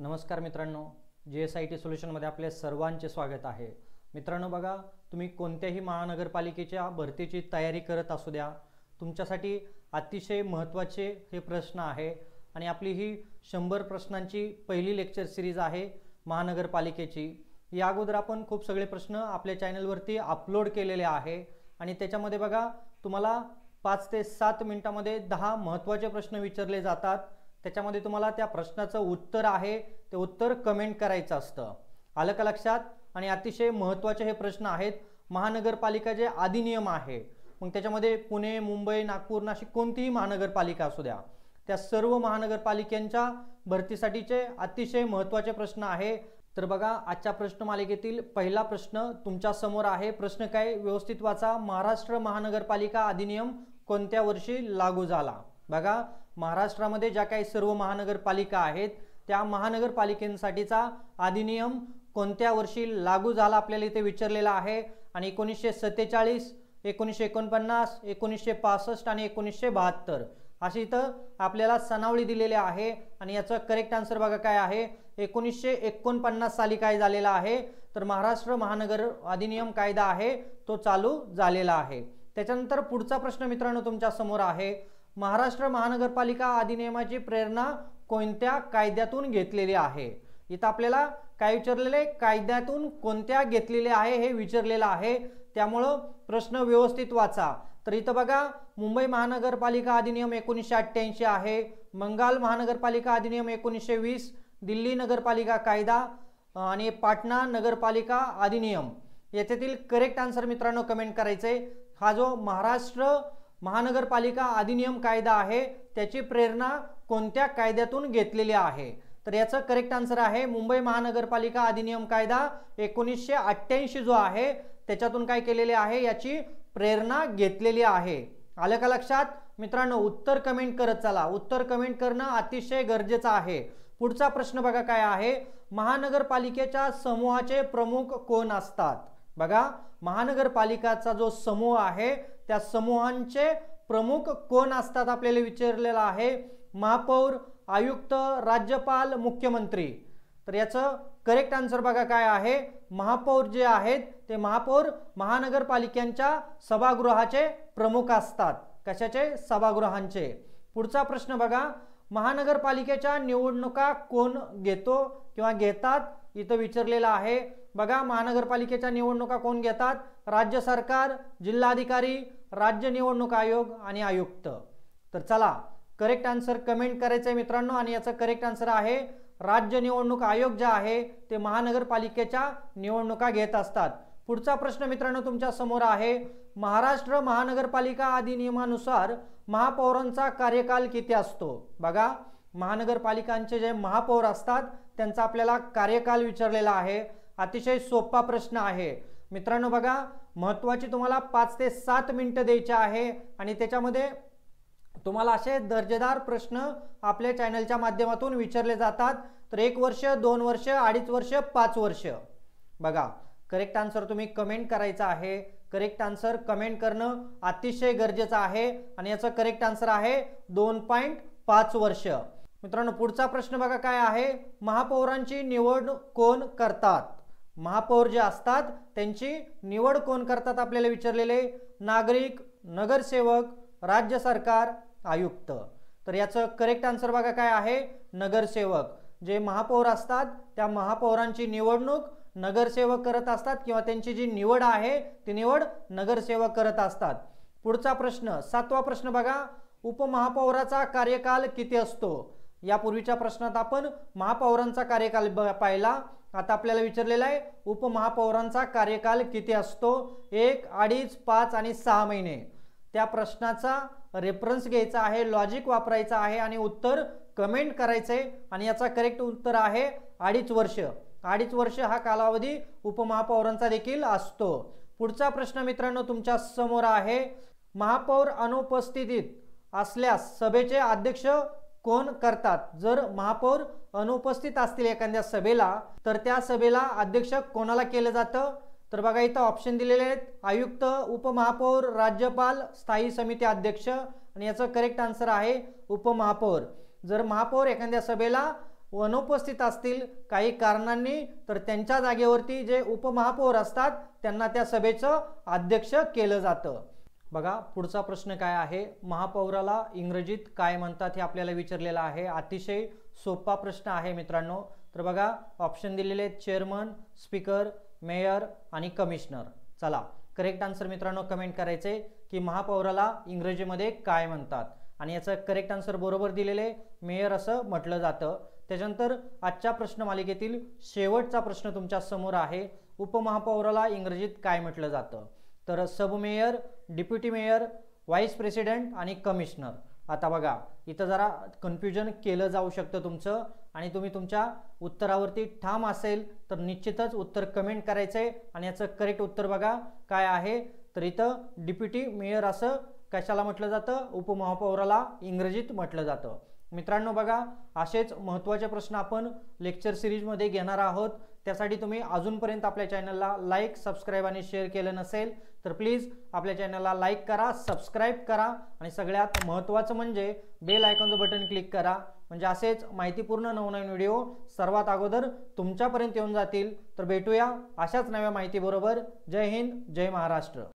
नमस्कार मित्रांनो, GSIT सोल्युशनमध्ये आपले सर्वांचे स्वागत आहे। मित्रांनो बघा, तुम्ही कोणत्याही महानगरपालिकेच्या भरतीची तयारी करत असू द्या, तुमच्यासाठी अतिशय महत्त्वाचे हे प्रश्न आहे आणि आपली ही 100 प्रश्नांची पहिली लेक्चर सीरीज आहे महानगरपालिकेची। या अगोदर आपण खूप सगळे प्रश्न आपल्या चॅनलवरती अपलोड केलेले आहे आणि त्याच्यामध्ये बघा तुम्हाला 5 ते 7 मिनिटांमध्ये 10 महत्त्वाचे प्रश्न विचारले जातात। त्याच्यामध्ये तुम्हाला त्या प्रश्नाचं उत्तर आहे ते उत्तर कमेंट करायचं असतं। आलं का लक्षात? आणि अतिशय महत्त्वाचे हे प्रश्न आहेत। महानगरपालिका जे अधिनियम आहे, मग त्याच्यामध्ये पुणे, मुंबई, नागपूर, नाशिक कोणतीही महानगरपालिका असू द्या, त्या सर्व महानगरपालिकांच्या भरतीसाठीचे अतिशय महत्त्वाचे प्रश्न आहे। तर बघा, आजच्या प्रश्नमालिकेतील पहिला प्रश्न तुमच्या समोर आहे। प्रश्न काय? व्यवस्थित वाचा। महाराष्ट्र महानगरपालिका अधिनियम कोणत्या वर्षी लागू झाला? बघा, महाराष्ट्रामध्ये ज्या काही सर्व महानगरपालिका आहेत त्या महानगरपालिकेंसाठीचा अधिनियम कोणत्या वर्षी लागू झाला आपल्याला इथे विचारलेला आहे। आणि 1947, 1949, 1965 आणि 1972 अशी इथं आपल्याला सनावली दिलेली आहे। आणि याचं करेक्ट आन्सर बघा काय आहे? 1949 साली काय झालेला आहे? तर महाराष्ट्र महानगर अधिनियम कायदा आहे तो चालू झालेला आहे। त्याच्यानंतर पुढचा प्रश्न मित्रांनो तुमच्या समोर आहे, महाराष्ट्र महानगरपालिका अधिनियमाची प्रेरणा कोणत्या कायद्यातून घेतलेली आहे? इथं आपल्याला काय विचारलेले? कायद्यातून कोणत्या घेतलेले आहे हे विचारलेलं आहे, त्यामुळं प्रश्न व्यवस्थित वाचा। तर इथं बघा, मुंबई महानगरपालिका अधिनियम 1988 आहे, बंगाल महानगरपालिका अधिनियम 1920, दिल्ली नगरपालिका कायदा आणि पाटणा नगरपालिका अधिनियम। याच्यातील करेक्ट आन्सर मित्रांनो कमेंट करायचे। हा जो महाराष्ट्र महानगरपालिका अधिनियम कायदा आहे त्याची प्रेरणा कोणत्या कायद्यातून घेतलेली आहे? तर याचं करेक्ट आन्सर आहे मुंबई महानगरपालिका अधिनियम कायदा 1988 जो आहे त्याच्यातून काय केलेले आहे, याची प्रेरणा घेतलेली आहे। आलं का लक्षात? मित्रांनो उत्तर कमेंट करत चला, उत्तर कमेंट करणं अतिशय गरजेचं आहे। पुढचा प्रश्न बघा काय आहे, महानगरपालिकेच्या समूहाचे प्रमुख कोण असतात? बघा, महानगरपालिकाचा जो समूह आहे त्या समूहांचे प्रमुख कोण असतात आपल्याला विचारलेलं आहे। महापौर, आयुक्त, राज्यपाल, मुख्यमंत्री। तर याचं करेक्ट आन्सर बघा काय आहे, महापौर जे आहेत ते महापौर महानगरपालिकांच्या सभागृहाचे प्रमुख असतात। कशाचे? सभागृहांचे। पुढचा प्रश्न बघा, महानगरपालिकेच्या निवडणुका कोण घेतो किंवा घेतात? इथं विचारलेलं आहे। बघा, महानगरपालिकेच्या निवडणुका कोण घेतात? राज्य सरकार, जिल्हाधिकारी, राज्य निवडणूक आयोग आणि आयुक्त। तर चला करेक्ट आन्सर कमेंट करायचंय मित्रांनो, आणि याचं करेक्ट आन्सर आहे राज्य निवडणूक आयोग जे आहे ते महानगरपालिकेच्या निवडणुका घेत असतात। पुढचा प्रश्न मित्रांनो तुमच्या समोर आहे, महाराष्ट्र महानगरपालिका अधिनियमानुसार महापौरांचा कार्यकाल किती असतो? बघा, महानगरपालिकांचे जे महापौर असतात त्यांचा आपल्याला कार्यकाल विचारलेला आहे। अतिशय सोपा प्रश्न आहे मित्रांनो। बघा, महत्त्वाची तुम्हाला 5 ते 7 मिनिटं द्यायची आहे आणि त्याच्यामध्ये तुम्हाला असे दर्जेदार प्रश्न आपल्या चॅनलच्या माध्यमातून विचारले जातात। तर 1 वर्ष, 2 वर्ष, 2.5 वर्ष, 5 वर्ष। बघा, करेक्ट आन्सर तुम्ही कमेंट करायचं आहे। करेक्ट आन्सर कमेंट करणं अतिशय गरजेचं आहे आणि याचं करेक्ट आन्सर आहे 2.5 वर्ष। मित्रांनो पुढचा प्रश्न बघा काय आहे, महापौरांची निवड कोण करतात? महापौर जे असतात त्यांची निवड कोण करतात आपल्याला विचारलेले? नागरिक, नगरसेवक, राज्य सरकार, आयुक्त। तर याचं करेक्ट आन्सर बघा काय आहे, नगरसेवक। जे महापौर असतात त्या महापौरांची निवडणूक नगरसेवक करत असतात किंवा त्यांची जी निवड आहे ती निवड नगरसेवक करत असतात। पुढचा प्रश्न 7वा प्रश्न बघा, उपमहापौराचा कार्यकाल किती असतो? यापूर्वीच्या प्रश्नात आपण महापौरांचा कार्यकाल पाहिला, आता आपल्याला विचारलेला आहे उपमहापौरांचा कार्यकाल किती असतो? 1, 2.5, 5 आणि 6 महिने। त्या प्रश्नाचा रेफरन्स घ्यायचा आहे, लॉजिक वापरायचा आहे आणि उत्तर कमेंट करायचंय। आणि याचा करेक्ट उत्तर आहे 2.5 वर्ष। 2.5 वर्ष हा कालावधी उपमहापौरांचा देखील असतो। पुढचा प्रश्न मित्रांनो तुमच्या समोर आहे, महापौर अनुपस्थितीत असल्यास सभेचे अध्यक्ष कोण करतात? जर महापौर अनुपस्थित असतील एखाद्या सभेला तर त्या सभेला अध्यक्ष कोणाला केलं जातं? तर बघा इथं ऑप्शन दिलेले आहेत, आयुक्त, उपमहापौर, राज्यपाल, स्थायी समिती अध्यक्ष। आणि याचं करेक्ट आन्सर आहे उपमहापौर। जर महापौर एखाद्या सभेला अनुपस्थित असतील काही कारणांनी तर त्यांच्या जागेवरती जे उपमहापौर असतात त्यांना त्या सभेचं अध्यक्ष केलं जातं। बघा पुढचा प्रश्न काय आहे, महापौराला इंग्रजीत काय म्हणतात हे आपल्याला विचारलेलं आहे। अतिशय सोपा प्रश्न आहे मित्रांनो। तर बघा ऑप्शन दिलेले आहेत, चेअरमन, स्पीकर, मेयर आणि कमिशनर। चला करेक्ट आन्सर मित्रांनो कमेंट करायचे की महापौराला इंग्रजीमध्ये काय म्हणतात, आणि याचं करेक्ट आन्सर बरोबर दिलेले मेयर असं म्हटलं जातं। त्याच्यानंतर आजच्या प्रश्न मालिकेतील शेवटचा प्रश्न तुमच्या समोर आहे, उपमहापौराला इंग्रजीत काय म्हटलं जातं? तर सब mayor, deputy mayor, vice president आणि कमिशनर। आता बघा इथं जरा कन्फ्युजन केलं जाऊ शकतं तुमचं, आणि तुम्ही तुमच्या उत्तरावरती ठाम असेल तर निश्चितच उत्तर कमेंट करायचंय। आणि याचं करेक्ट उत्तर बघा काय आहे, तर इथं डिप्युटी मेयर असं कशाला म्हटलं जातं, उपमहापौराला इंग्रजीत म्हटलं जातं। मित्रांनो बघा असेच महत्त्वाचे प्रश्न आपण लेक्चर सिरीजमध्ये घेणार आहोत। त्यासाठी तुम्ही अजूनपर्यंत आपल्या चॅनलला लाईक, सबस्क्राईब आणि शेअर केलं नसेल तर प्लीज आपल्या चॅनलला लाईक करा, सबस्क्राईब करा, आणि सगळ्यात महत्त्वाचं म्हणजे बेल आयकॉनचं बटन क्लिक करा, म्हणजे असेच माहितीपूर्ण नवनवीन व्हिडिओ सर्वात अगोदर तुमच्यापर्यंत येऊन जातील। तर भेटूया अशाच नव्या माहितीबरोबर। जय हिंद, जय महाराष्ट्र।